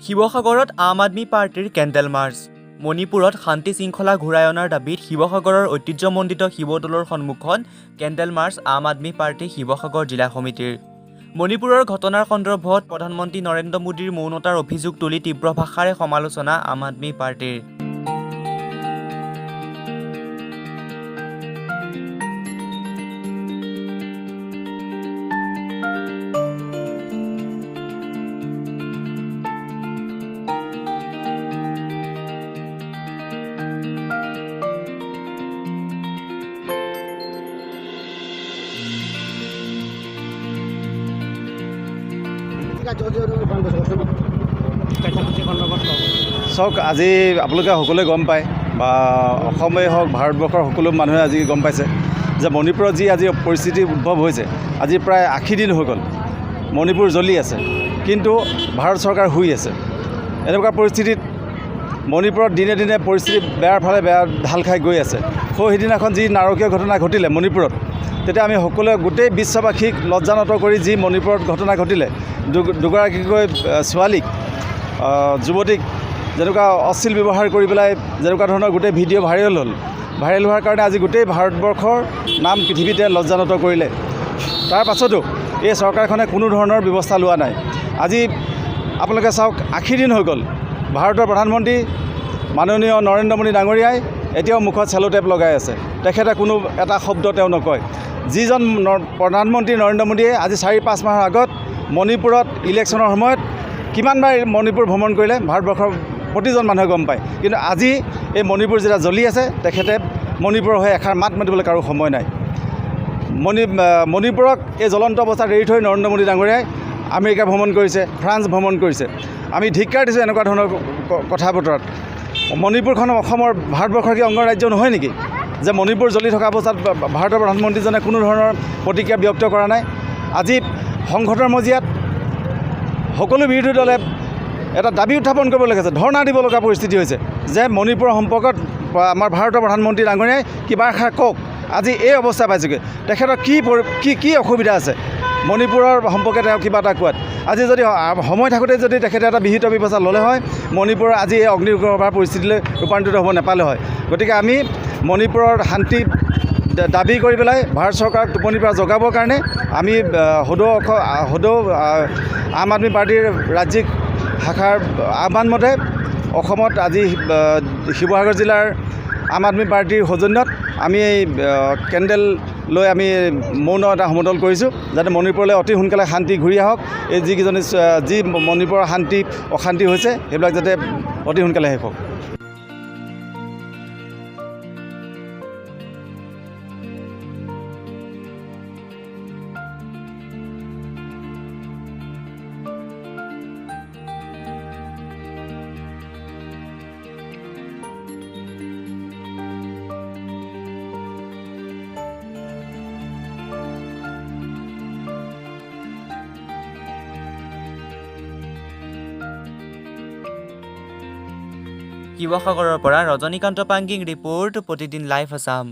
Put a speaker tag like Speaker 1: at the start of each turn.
Speaker 1: শিৱসাগৰত আম আদমি পাৰ্টিৰ কেণ্ডেল মাৰ্চ। মণিপুৰত শান্তি শৃংখলা ঘূৰাই অনাৰ দাবীত শিৱসাগৰৰ ঐতিহ্যমণ্ডিত শিৱদৌলৰ সন্মুখত কেণ্ডেল মাৰ্চ আম আদমি পাৰ্টি শিৱসাগৰ জিলা সমিতিৰ। মণিপুৰৰ ঘটনাৰ সন্দৰ্ভত প্ৰধানমন্ত্ৰী নৰেন্দ্ৰ মোদীৰ মৌনতাৰ অভিযোগ তুলি তীব্ৰ ভাষাৰে সমালোচনা আম আদমি পাৰ্টিৰ।
Speaker 2: চাওক, আজি আপোনালোকে সকলোৱে গম পায় বা অসমেই হওক ভাৰতবৰ্ষৰ সকলো মানুহে আজি গম পাইছে যে মণিপুৰত যি আজি পৰিস্থিতি উদ্ভৱ হৈছে, আজি প্ৰায় 80 দিন হৈ গ'ল মণিপুৰ জ্বলি আছে, কিন্তু ভাৰত চৰকাৰ শুই আছে। এনেকুৱা পৰিস্থিতিত মণিপুৰত দিনে দিনে পৰিস্থিতি বেয়াৰ ফালে বেয়া ঢাল খাই গৈ আছে। সিদিনাখন যি নাৰকীয় ঘটনা ঘটিলে মণিপুৰত, তেতিয়া আমি সকলোৱে গোটেই বিশ্ববাসীক লজ্জানত কৰি যি মণিপুৰত ঘটনা ঘটিলে, দুগৰাকীকৈ ছোৱালীক যুৱতীক যেনেকুৱা অশ্লীল ব্যৱহাৰ কৰি পেলাই যেনেকুৱা ধৰণৰ গোটেই ভিডিঅ' ভাইৰেল হোৱাৰ কাৰণে আজি গোটেই ভাৰতবৰ্ষৰ নাম পৃথিৱীতে লজ্জানত কৰিলে। তাৰ পাছতো এই চৰকাৰখনে কোনো ধৰণৰ ব্যৱস্থা লোৱা নাই। আজি আপোনালোকে চাওক, 80 দিন হৈ গ'ল ভাৰতৰ প্ৰধানমন্ত্ৰী মাননীয় নৰেন্দ্ৰ মোদী ডাঙৰীয়াই এতিয়াও মুখত চেলো টেপ লগাই আছে। তেখেতে কোনো এটা শব্দ তেওঁ নকয়। যিজন প্ৰধানমন্ত্ৰী নৰেন্দ্ৰ মোদীয়ে আজি 4-5 মাহৰ আগত মণিপুৰত ইলেকশ্যনৰ সময়ত কিমানবাৰ মণিপুৰ ভ্ৰমণ কৰিলে ভাৰতবৰ্ষৰ প্ৰতিজন মানুহে গম পায়, কিন্তু আজি এই মণিপুৰ যেতিয়া জ্বলি আছে, তেখেতে মণিপুৰৰ হৈ এষাৰ মাত মাতিবলৈ কাৰো সময় নাই। মণিপুৰক এই জ্বলন্ত অৱস্থাত এৰি থৈ নৰেন্দ্ৰ মোদী ডাঙৰীয়াই আমেৰিকা ভ্ৰমণ কৰিছে, ফ্ৰান্স ভ্ৰমণ কৰিছে। আমি ধিক্কাৰ দিছোঁ এনেকুৱা ধৰণৰ কথা বতৰাত। মণিপুৰখন অসমৰ ভাৰতবৰ্ষৰ কি অংগৰাজ্য নহয় নেকি, যে মণিপুৰ জ্বলি থকা অৱস্থাত ভাৰতৰ প্ৰধানমন্ত্ৰীজনে কোনো ধৰণৰ প্ৰতিক্ৰিয়া ব্যক্ত কৰা নাই। আজি সংসদৰ মজিয়াত সকলো বিৰোধী দলে এটা দাবী উত্থাপন কৰিব লাগিছে, ধৰ্ণা দিব লগা পৰিস্থিতি হৈছে যে মণিপুৰৰ সম্পৰ্কত আমাৰ ভাৰতৰ প্ৰধানমন্ত্ৰী ডাঙৰীয়াই কিবা এষাৰ কওক। আজি এই অৱস্থা পাইছেগৈ। তেখেতৰ কি অসুবিধা আছে মণিপুৰৰ সম্পৰ্কে তেওঁ কিবা এটা কোৱাত? আজি যদি সময় থাকোঁতে যদি তেখেতে এটা বিহিত ব্যৱস্থা ল'লে হয়, মণিপুৰৰ আজি এই অগ্নিগৰ্ভৰ পৰিস্থিতিলৈ ৰূপান্তৰিত হ'ব নাপালে হয়। গতিকে আমি মণিপুৰৰ শান্তি দাবী কৰি পেলাই ভাৰত চৰকাৰক টোপনিৰ পৰা জগাবৰ কাৰণে আমি সদৌ আম আদমি পাৰ্টিৰ ৰাজ্যিক শাখাৰ আহ্বান মতে অসমত আজি শিৱসাগৰ জিলাৰ আম আদমি পাৰ্টিৰ সৌজন্যত আমি এই কেণ্ডেল লৈ আমি মৌন এটা সমদল কৰিছোঁ, যাতে মণিপুৰলৈ অতি সোনকালে শান্তি ঘূৰি আহক। এই যি মণিপুৰৰ অশান্তি হৈছে, সেইবিলাক যাতে অতি সোনকালে শেষ হওক।
Speaker 1: শিৱসাগৰৰ পৰা ৰজনীকান্ত পাংগিং ৰিপোৰ্ট, প্ৰতিদিন লাইভ আছাম।